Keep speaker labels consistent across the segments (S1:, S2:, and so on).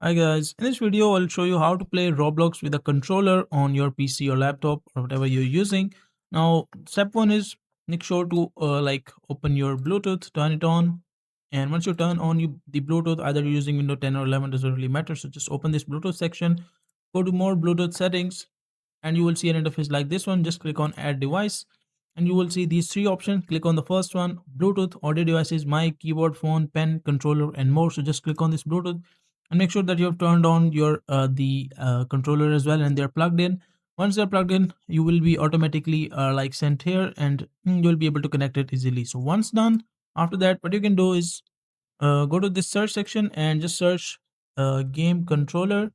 S1: Hi guys, in this video I'll show you how to play Roblox with a controller on your PC or laptop or whatever you're using. Now step 1 is make sure to open your Bluetooth, turn it on, and once you turn on the Bluetooth, either you're using Windows 10 or 11, doesn't really matter. So just open this Bluetooth section, go to more Bluetooth settings, and you will see an interface like this one. Just click on add device and you will see these three options. Click on the first one, Bluetooth, audio devices, mic, keyboard, phone, pen, controller, and more. So just click on this Bluetooth and make sure that you have turned on your controller as well and they're plugged in. Once they're plugged in, you will be automatically sent here, and you'll be able to connect it easily. So once done, after that what you can do is go to this search section and just search game controller.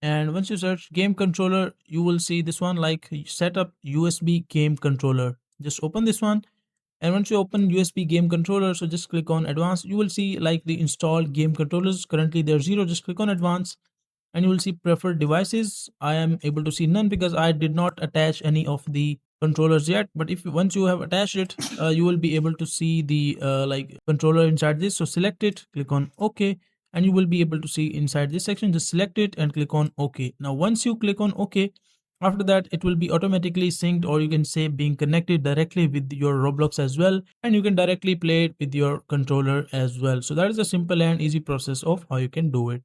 S1: And once you search game controller, you will see this one, like setup USB game controller. Just open this one, and once you open USB game controller, so just click on advanced. You will see like the installed game controllers. Currently there's 0. Just click on advanced and you will see preferred devices. I am able to see none because I did not attach any of the controllers yet. But if once you have attached it, you will be able to see the controller inside this. So select it, click on OK, and you will be able to see inside this section. Just select it and click on OK. Now once you click on OK, after that it will be automatically synced, or you can say being connected directly with your Roblox as well, and you can directly play it with your controller as well. So that is a simple and easy process of how you can do it.